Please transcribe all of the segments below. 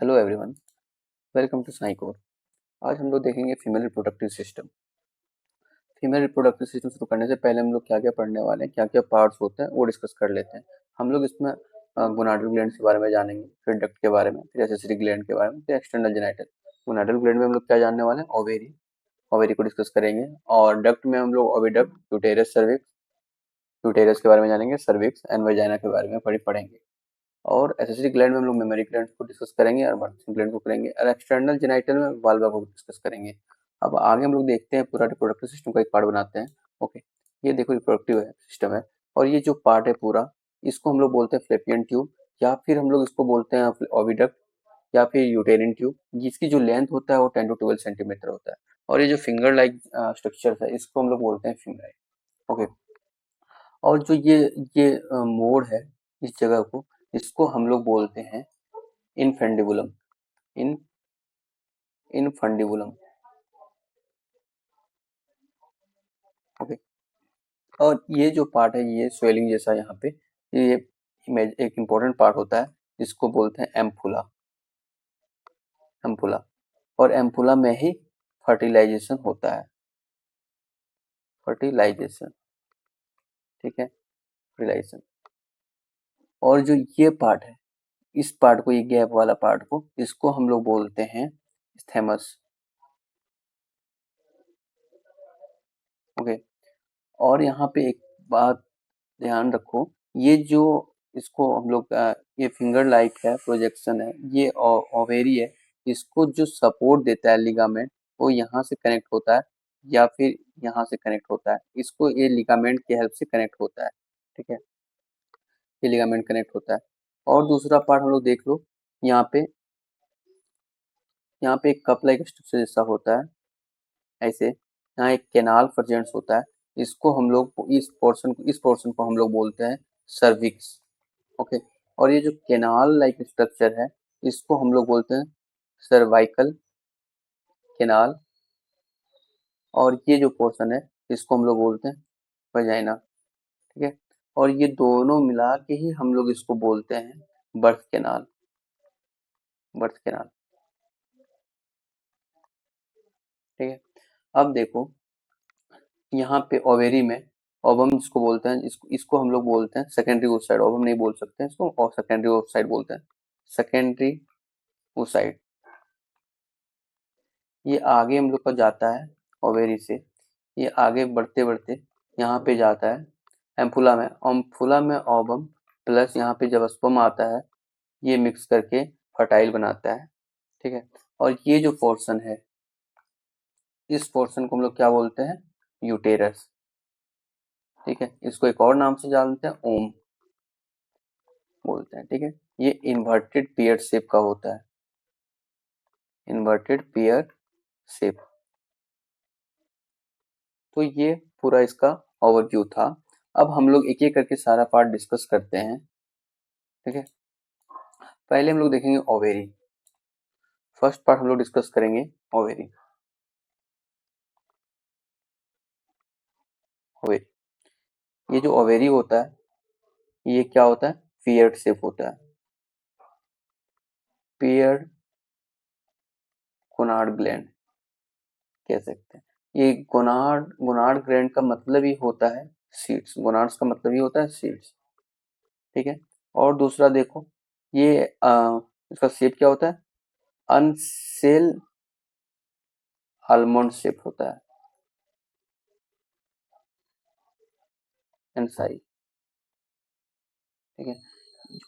Hello everyone, welcome to Psycore. आज हम लोग देखेंगे female reproductive system. Female reproductive system शुरू करने से पहले हम लोग क्या क्या पढ़ने वाले हैं, क्या क्या पार्ट्स होते हैं वो डिस्कस कर लेते हैं। हम लोग इसमें गोनाडल ग्लैंड के बारे में जानेंगे, फिर डक्ट के बारे में, फिर एसेसरी ग्लैंड के बारे में, फिर एक्सटर्नल जेनिटल। गोनाडल ग्लैंड में हम लोग क्या जानने वाले हैं, ओवेरी। ओवेरी को डिस्कस करेंगे। और डक्ट में हम लोग ओविडक्ट, यूटेरस, सर्विक्स। यूटेरस के बारे में जानेंगे, सर्विक्स एंड वजाइना के बारे में पढ़ेंगे। और एसेसरी ग्लैंड में हम लोग मेमोरी ग्लैंड को डिस्कस करेंगे और बर्थिंग ग्लैंड को करेंगे, और एक्सटर्नल जेनिटल में वाल्वा को डिस्कस करेंगे। अब आगे हम लोग देखते हैं, पूरा रिप्रोडक्टिव सिस्टम का एक पार्ट बनाते हैं। ओके, ये देखो रिप्रोडक्टिव है सिस्टम है, और ये जो पार्ट है पूरा, इसको हम लोग बोलते हैं फ्लैपियन ट्यूब, या फिर हम लोग इसको बोलते हैं ओविडक्ट, या फिर यूटेरिन ट्यूब। जिसकी जो लेंथ होता है वो 10 to 12 सेंटीमीटर होता है। और ये जो फिंगर लाइक स्ट्रक्चर है, इसको हम लोग बोलते हैं फिंगर। ओके, और जो ये मोड है, इस जगह को, इसको हम लोग बोलते हैं इनफेंडिबुलम। इन इनफंडिबुलम। ओके, और ये जो पार्ट है, ये स्वेलिंग जैसा यहाँ पे, ये एक इम्पोर्टेंट पार्ट होता है, जिसको बोलते हैं एम्फुला। एम्फुला, और एम्फुला में ही फर्टिलाइजेशन होता है। फर्टिलाइजेशन, ठीक है, फर्टिलाइजेशन। और जो ये पार्ट है, इस पार्ट को, ये गैप वाला पार्ट को, इसको हम लोग बोलते हैं स्थैमस। ओके, और यहाँ पे एक बात ध्यान रखो, ये जो इसको हम लोग ये फिंगर लाइक है, प्रोजेक्शन है, ये ओवेरी है। इसको जो सपोर्ट देता है लिगामेंट, वो यहाँ से कनेक्ट होता है या फिर यहाँ से कनेक्ट होता है। इसको ये लिगामेंट की हेल्प से कनेक्ट होता है, ठीक है, ये लिगामेंट कनेक्ट होता है। और दूसरा पार्ट हम लोग देख लो, यहाँ पे एक कप लाइक स्ट्रक्चर जैसा होता है, ऐसे यहाँ एक कैनाल प्रेजेंट होता है। इसको हम लोग, इस पोर्शन को हम लोग बोलते हैं सर्विक्स। ओके, और ये जो कैनाल लाइक स्ट्रक्चर है, इसको हम लोग बोलते हैं सर्वाइकल कैनाल। और ये जो पोर्शन है, इसको हम लोग बोलते हैं वजाइना, ठीक है। और ये दोनों मिला के ही हम लोग इसको बोलते हैं बर्थ कैनाल। बर्थ कैनाल, ठीक है। अब देखो, यहाँ पे ओवेरी में ओवम जिसको बोलते हैं, इसको हम लोग बोलते हैं सेकेंडरी oocyte। ओवम नहीं बोल सकते हैं इसको, और सेकेंडरी oocyte बोलते हैं, सेकेंडरी oocyte। ये आगे हम लोग का जाता है ओवेरी से, ये आगे बढ़ते बढ़ते यहाँ पे जाता है एम्फुला में। एम्फुला में ओवम प्लस यहाँ पे जब स्पर्म आता है, ये मिक्स करके फर्टाइल बनाता है, ठीक है। और ये जो पोर्शन है, इस पोर्शन को हम लोग क्या बोलते हैं, यूटेरस, ठीक है। इसको एक और नाम से जानते हैं, ओम बोलते हैं, ठीक है। ये इन्वर्टेड पेयर शेप का होता है, इन्वर्टेड पेयर शेप। तो ये पूरा इसका ओवरव्यू था। अब हम लोग एक एक करके सारा पार्ट डिस्कस करते हैं, ठीक है। पहले हम लोग देखेंगे ओवेरी। फर्स्ट पार्ट हम लोग डिस्कस करेंगे ओवेरी। ओवेरी, ये जो ओवेरी होता है, ये क्या होता है, पेयर्ड शेप होता है, पेयर्ड गोनाड ग्लैंड कह सकते हैं। ये गोनाड ग्लैंड का मतलब ही होता है सीड्स। गोनाड्स का मतलब ही होता है सीड्स, ठीक है। और दूसरा देखो, ये इसका शेप क्या होता है, अनसेल आलमंड शेप होता है, एनसाई, ठीक है।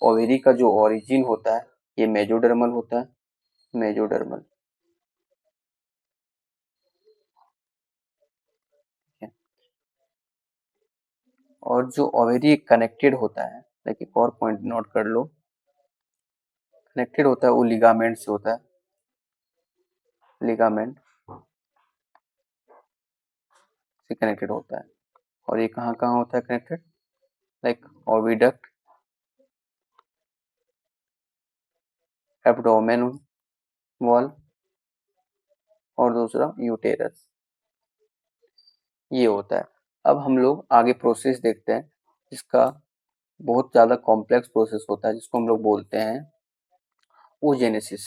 ओवेरी का जो ओरिजिन होता है, ये मेजोडर्मल होता है, मेजोडर्मल, ठीक है। और जो ओवेरी कनेक्टेड होता है, लाइक एक और पॉइंट नोट कर लो, कनेक्टेड होता है वो लिगामेंट से होता है, लिगामेंट से कनेक्टेड होता है। और ये कहाँ कहाँ होता है connected, like oviduct, abdomen wall, और दूसरा यूटेरस, ये होता है। अब हम लोग आगे प्रोसेस देखते हैं, इसका बहुत ज़्यादा कॉम्प्लेक्स प्रोसेस होता है, जिसको हम लोग बोलते हैं ओजेनेसिस।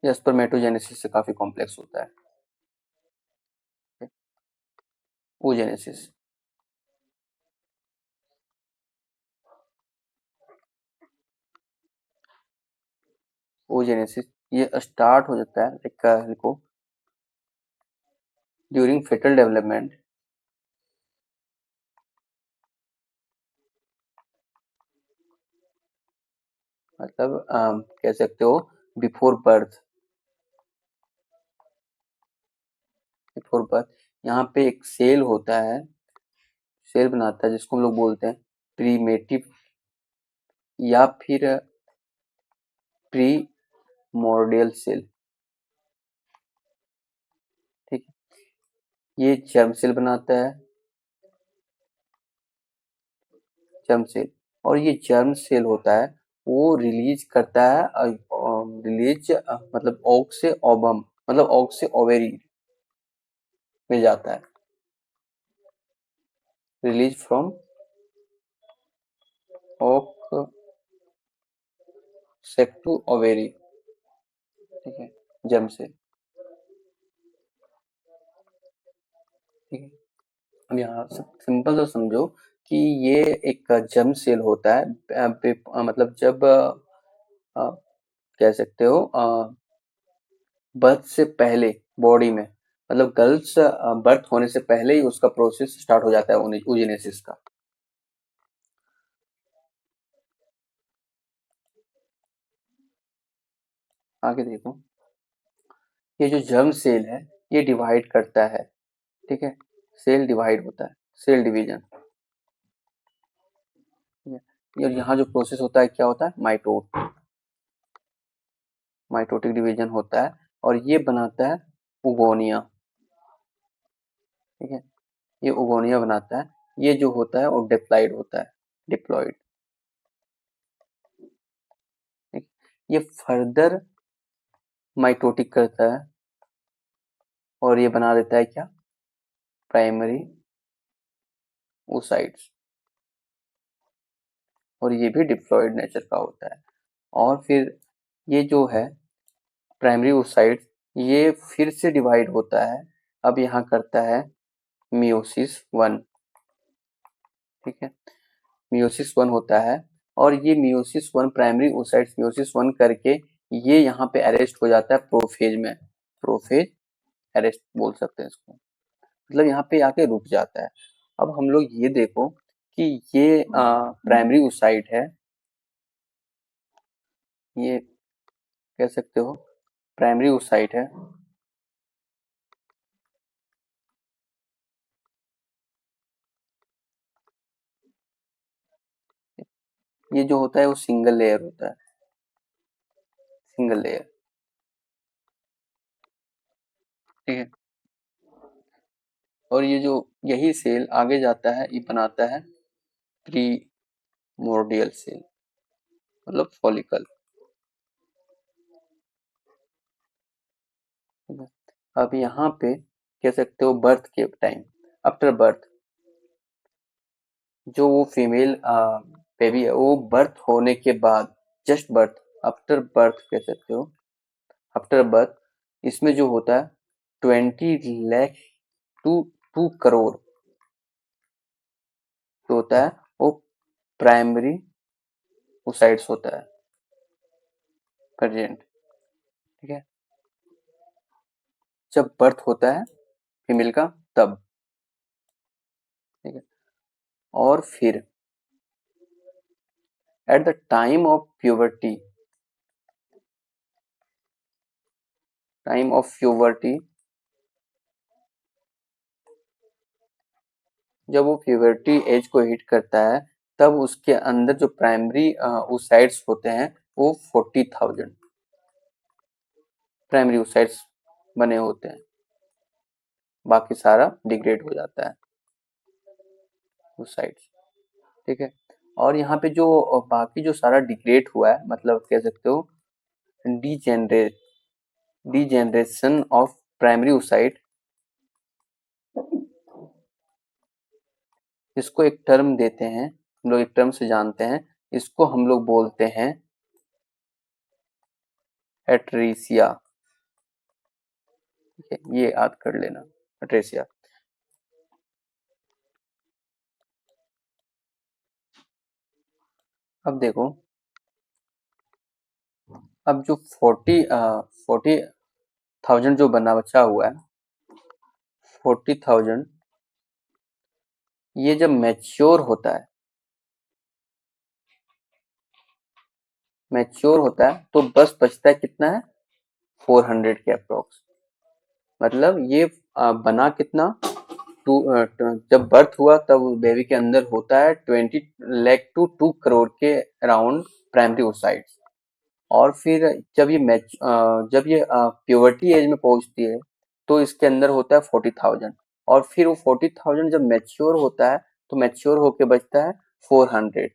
ये स्पर्मेटोजेनेसिस से काफी कॉम्प्लेक्स होता है। oogenesis, oogenesis ये स्टार्ट हो जाता है देखो ड्यूरिंग फेटल डेवलपमेंट, मतलब कह सकते हो बिफोर बर्थ। बिफोर बर्थ यहाँ पे एक सेल होता है, सेल बनाता है जिसको हम लोग बोलते हैं प्रीमेटिव या फिर प्रीमोर्डियल सेल। ठीक है, ये जर्म सेल बनाता है, जर्म सेल। और ये जर्म सेल होता है वो रिलीज करता है रिलीज मतलब ओक से ओबम, मतलब ओक से ओवेरी में जाता है, release from oak sac to ovary. ठीक है, जर्म सेल। ठीक है, अब यहाँ सिंपल तो समझो कि ये एक जर्म सेल होता है मतलब जब कह सकते हो बर्थ से पहले बॉडी में, मतलब गर्ल्स बर्थ होने से पहले ही उसका प्रोसेस स्टार्ट हो जाता है oogenesis का। आगे देखो, ये जो जर्म सेल है ये डिवाइड करता है। ठीक है, सेल डिवाइड होता है, सेल डिवीजन। और यहाँ जो प्रोसेस होता है क्या होता है, माइटोटिक डिवीजन होता है और ये बनाता है उगोनिया। ठीक है, ये उगोनिया बनाता है। ये जो होता है वो डिप्लॉइड होता है, डिप्लॉइड। ठीक, ये फर्दर माइटोटिक करता है और ये बना देता है क्या, प्राइमरी oocytes, और ये भी डिप्लॉइड नेचर का होता है। और फिर ये जो है प्राइमरी oocytes, ये फिर से डिवाइड होता है, अब यहाँ करता है मियोसिस 1। ठीक है, मियोसिस 1 होता है और ये मियोसिस 1 प्राइमरी oocytes मियोसिस 1 करके ये यहाँ पे अरेस्ट हो जाता है प्रोफेज में, प्रोफेज अरेस्ट बोल सकते हैं इसको, मतलब यहाँ पे आके रुक जाता है। अब हम लोग ये देखो कि ये प्राइमरी oocyte है, ये कह सकते हो प्राइमरी oocyte है। ये जो होता है वो सिंगल लेयर होता है, सिंगल लेयर। ठीक है, और ये जो यही सेल आगे जाता है ये बनाता है प्रीमोर्डियल सेल, मतलब फॉलिकल। अब यहाँ पे कह सकते हो बर्थ के टाइम, आफ्टर बर्थ, जो वो फीमेल बेबी है वो बर्थ होने के बाद, जस्ट बर्थ, आफ्टर बर्थ कह सकते हो, आफ्टर बर्थ इसमें जो होता है 20 लाख टू 2 करोड़ जो होता है वो प्राइमरी oocytes होता है प्रेजेंट। ठीक है, जब बर्थ होता है फीमेल का तब। ठीक है, और फिर at the time of puberty, time of puberty, जब वो प्यूबर्टी एज को हिट करता है तब उसके अंदर जो प्राइमरी oocytes होते हैं वो 40,000 प्राइमरी oocytes बने होते हैं, बाकी सारा डिग्रेड हो जाता है oocytes। ठीक है, और यहाँ पे जो बाकी जो सारा डिग्रेड हुआ है, मतलब कह सकते हो degenerate, degeneration of primary oocyte, इसको एक टर्म देते हैं, हम लोग एक टर्म से जानते हैं, इसको हम लोग बोलते हैं एट्रीसिया। ठीक है, ये याद कर लेना अट्रेसिया। अब देखो, अब जो 40,000 जो बना बचा हुआ है, 40,000 ये जब मैच्योर होता है तो बस बचता है कितना है, 400 के अप्रोक्स। मतलब ये बना कितना, जब बर्थ हुआ तब बेबी के अंदर होता है 20 लाख to 2 करोड़ के अराउंड प्राइमरी oocytes। और फिर जब ये प्यूबर्टी एज में पहुंचती है तो इसके अंदर होता है 40,000। और फिर वो 40,000 जब मैच्योर होता है तो मैच्योर होके बचता है 400।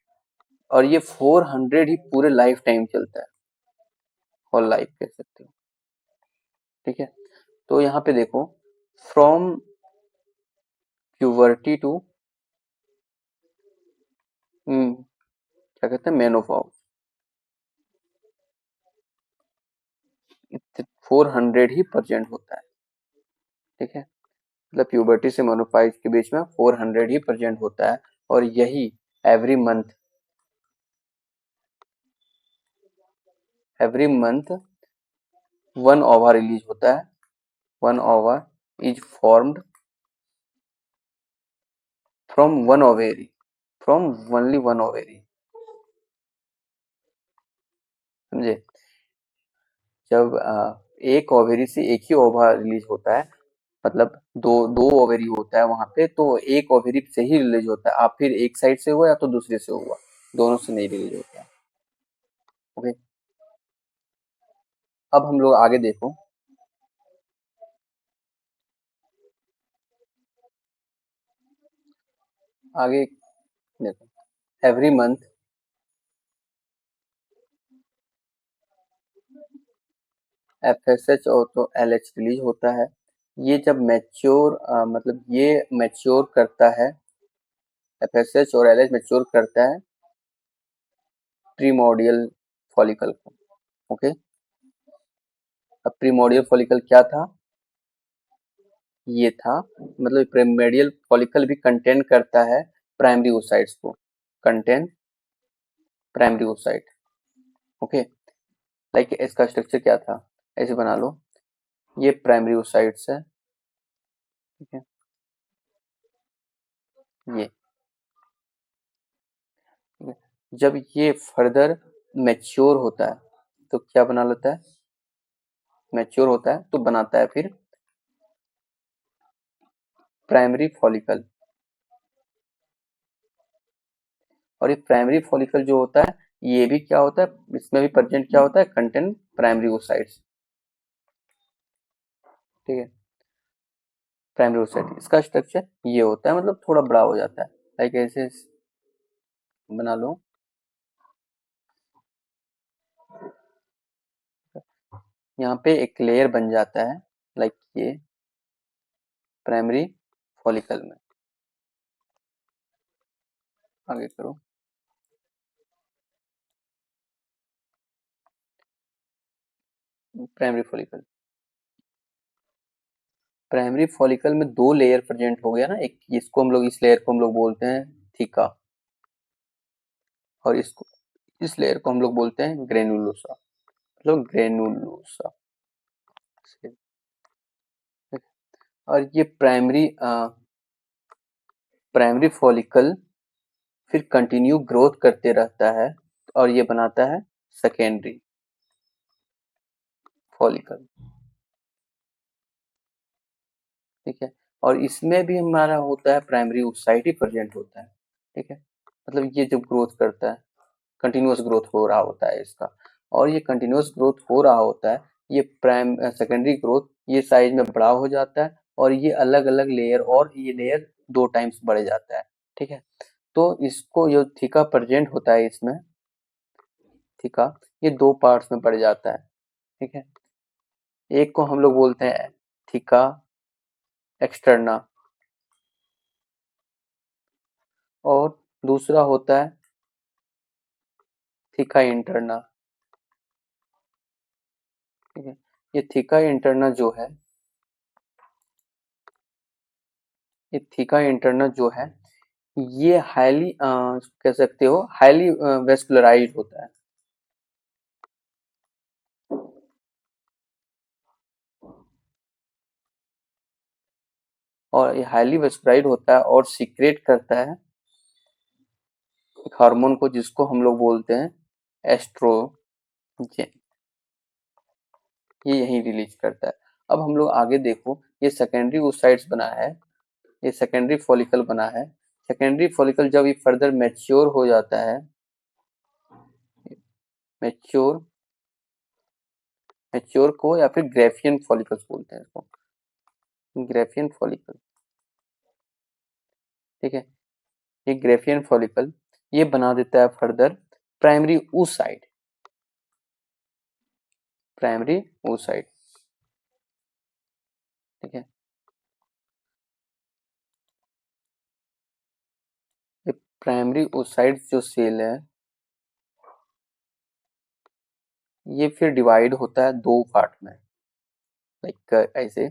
और ये 400 ही पूरे लाइफ टाइम चलता है, होल लाइफ कह सकते हो। ठीक है, तो यहाँ पे देखो, फ्रॉम प्यूबर्टी टू क्या कहते हैं, मेनोपॉज, 400 ही परसेंट होता है। ठीक है, मतलब प्यूबर्टी से मेनोपाइज के बीच में 400 ही परसेंट होता है। और यही every month every month one ओवा रिलीज होता है। वन ओवा is formed from one ovary, from only one ovary. समझे, जब एक ओवेरी से एक ही ओवा रिलीज होता है, मतलब दो दो ओवेरी होता है वहां पे, तो एक ओवेरी से ही रिलीज होता है। आप फिर एक साइड से हुआ या तो दूसरे से हुआ, दोनों से नहीं रिलीज होता है। ओके, अब हम लोग आगे देखो, आगे देखो, एवरी मंथ एफएसएच और तो एलएच रिलीज होता है। ये जब मैच्योर मतलब ये मैच्योर करता है, एफएसएच और एलएच मैच्योर करता है प्रीमोर्डियल फॉलिकल को। ओके, अब प्रीमोर्डियल फॉलिकल क्या था, ये था, मतलब प्रीमोर्डियल फॉलिकल भी कंटेन करता है प्राइमरी oocytes को, contain primary oocyte। Okay, like इसका स्ट्रक्चर क्या था, ऐसे बना लो, ये प्राइमरी oocytes है। ठीक है, ये ठीक है? जब ये फर्दर मैच्योर होता है तो क्या बना लेता है, मैच्योर होता है तो बनाता है फिर प्राइमरी फॉलिकल। और ये प्राइमरी फॉलिकल जो होता है, ये भी क्या होता है, इसमें भी प्रेजेंट क्या होता है, कंटेंट प्राइमरी oocytes। ठीक है, प्राइमरी oocyte इसका स्ट्रक्चर ये होता है, मतलब थोड़ा बड़ा हो जाता है, लाइक ऐसे बना लो। यहाँ पे एक लेयर बन जाता है, लाइक ये प्राइमरी फॉलिकल में। आगे करो, प्राइमरी फॉलिकल, प्राइमरी फॉलिकल में दो लेयर प्रेजेंट हो गया ना, एक इसको हम लोग, इस लेयर को हम लोग बोलते हैं थीका, और इसको, इस लेयर को हम लोग बोलते हैं ग्रेनुलोसा, मतलब ग्रेनुलोसा। और ये प्राइमरी फॉलिकल फिर कंटिन्यू ग्रोथ करते रहता है और ये बनाता है सेकेंडरी फॉलिकल। ठीक है, और इसमें भी हमारा होता है प्राइमरी oocyte ही प्रेजेंट होता है। ठीक है, मतलब ये जब ग्रोथ करता है, कंटिन्यूअस ग्रोथ हो रहा होता है इसका, और ये कंटिन्यूअस ग्रोथ हो रहा होता है, ये सेकेंडरी ग्रोथ ये साइज में बड़ा हो जाता है, और ये अलग अलग लेयर, और ये लेयर 2 टाइम्स बढ़ जाता है। ठीक है, तो इसको जो थीका प्रेजेंट होता है इसमें, थीका ये 2 पार्ट्स में बढ़ जाता है। ठीक है, एक को हम लोग बोलते हैं थीका एक्सटर्ना, और दूसरा होता है थीका इंटरना। ठीक है, ये थीका इंटरना जो है, ये थीका इंटरना जो है ये हाईली कह सकते हो हाईली वेस्कुलराइज होता है। और ये हाईली वेस्कुलराइज होता है और सीक्रेट करता है एक हार्मोन को जिसको हम लोग बोलते हैं एस्ट्रोजन। ये यही रिलीज करता है। अब हम लोग आगे देखो, ये सेकेंडरी oocytes बना है, ये सेकेंडरी फॉलिकल बना है। सेकेंडरी फॉलिकल जब ये फर्दर मैच्योर हो जाता है, मैच्योर मैच्योर को या फिर ग्रेफियन फॉलिकल्स बोलते हैं इसको, ग्रेफियन फॉलिकल। ठीक है, ये ग्रेफियन फॉलिकल ये बना देता है further primary oocyte, primary oocyte। ठीक है, ये प्राइमरी oocyte जो सेल है ये फिर डिवाइड होता है दो पार्ट में, लाइक ऐसे।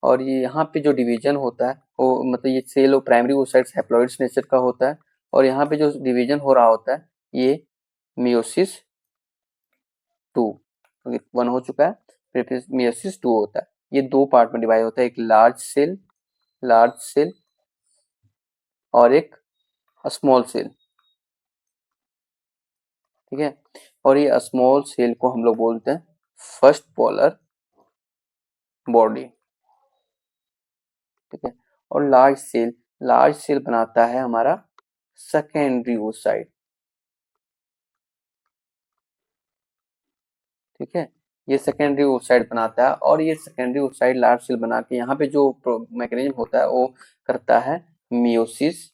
और ये यहाँ पे जो डिवीजन होता है वो मतलब ये सेल और प्राइमरी oocytes हैप्लॉइड्स नेचर का होता है, और यहाँ पे जो डिवीजन हो रहा होता है ये मियोसिस 2, वन हो चुका है, फिर मियोसिस 2 होता है। ये दो पार्ट में डिवाइड होता है, एक लार्ज सेल और एक स्मॉल सेल। ठीक है, और ये स्मॉल सेल को हम लोग बोलते हैं फर्स्ट पोलर बॉडी। ठीक है, और लार्ज सेल बनाता है हमारा सेकेंडरी oocyte। ठीक है, ये सेकेंडरी oocyte बनाता है, और ये सेकेंडरी oocyte लार्ज सेल बना के यहाँ पे जो मैकेनिज्म होता है वो करता है मियोसिस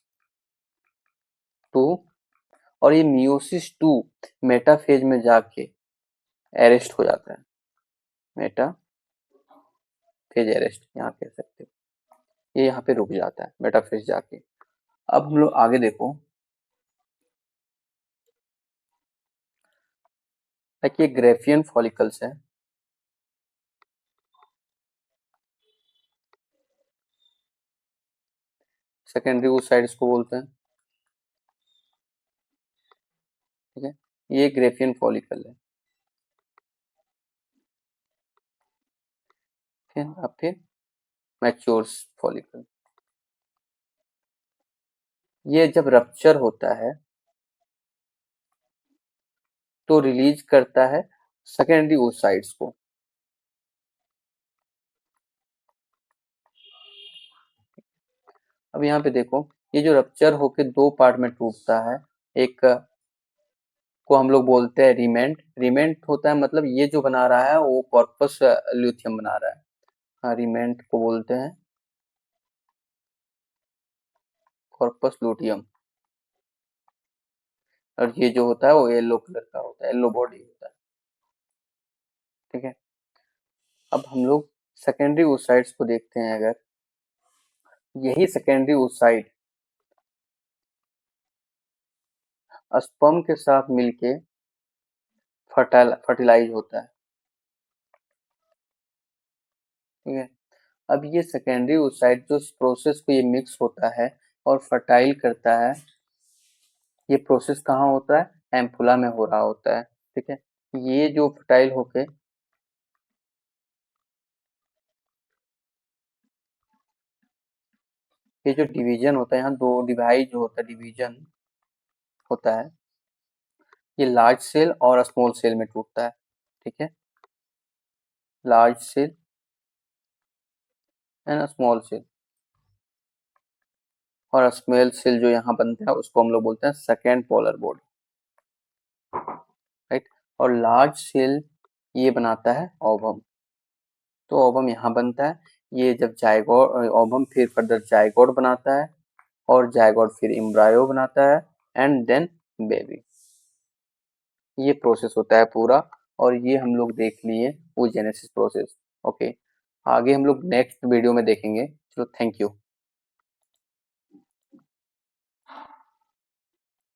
2, और ये मियोसिस 2 मेटाफेज में जाके अरेस्ट हो जाता है, मेटाफेज अरेस्ट यहाँ कह सकते हो, ये यहाँ पे रुक जाता है मेटाफेज जाके। अब हम लोग आगे देखो, ये ग्रेफियन फॉलिकल्स है, सेकेंडरी oocyte इसको बोलते हैं। ठीक है, ये ग्रेफियन फॉलिकल है। अब फिर मैच्योर फॉलिकल, ये जब रप्चर होता है तो रिलीज करता है सेकेंडरी oocytes को। अब यहाँ पे देखो, ये जो रप्चर होके दो पार्ट में टूटता है, एक को हम लोग बोलते हैं रिमेंट। रिमेंट होता है मतलब ये जो बना रहा है वो कॉर्पस ल्यूथियम बना रहा है। हाँ, रिमेंट को बोलते हैं कॉर्पस लूटियम, और ये जो होता है वो येलो कलर का होता है, येलो बॉडी होता है। ठीक है, अब हम लोग सेकेंडरी oocytes को देखते हैं। अगर यही सेकेंडरी oocyte स्पर्म के साथ मिलके फर्टिलाइज होता है। ठीक है, अब ये सेकेंडरी oocyte जो इस प्रोसेस को ये मिक्स होता है और फर्टाइल करता है, ये प्रोसेस कहाँ होता है, एम्पुला में हो रहा होता है। ठीक है, ये जो फर्टाइल होके ये जो डिवीजन होता है, यहाँ दो डिवाइड जो होता है, डिवीजन होता है, ये लार्ज सेल और स्मॉल सेल में टूटता है। ठीक है, large cell and small cell, और स्मॉल सेल जो यहाँ बनता है उसको हम लोग बोलते हैं सेकेंड पोलर बॉडी। राइट, और लार्ज सेल ये बनाता है ओवम, तो ओवम यहाँ बनता है। ये जब जायगोट ओवम फिर फर्दर जायगोट बनाता है, और जायगोट फिर एम्ब्रायो बनाता है, एंड देन बेबी। ये प्रोसेस होता है पूरा, और ये हम लोग देख लिए वो जेनेसिस प्रोसेस। ओके, आगे हम लोग नेक्स्ट वीडियो में देखेंगे। चलो, थैंक यू।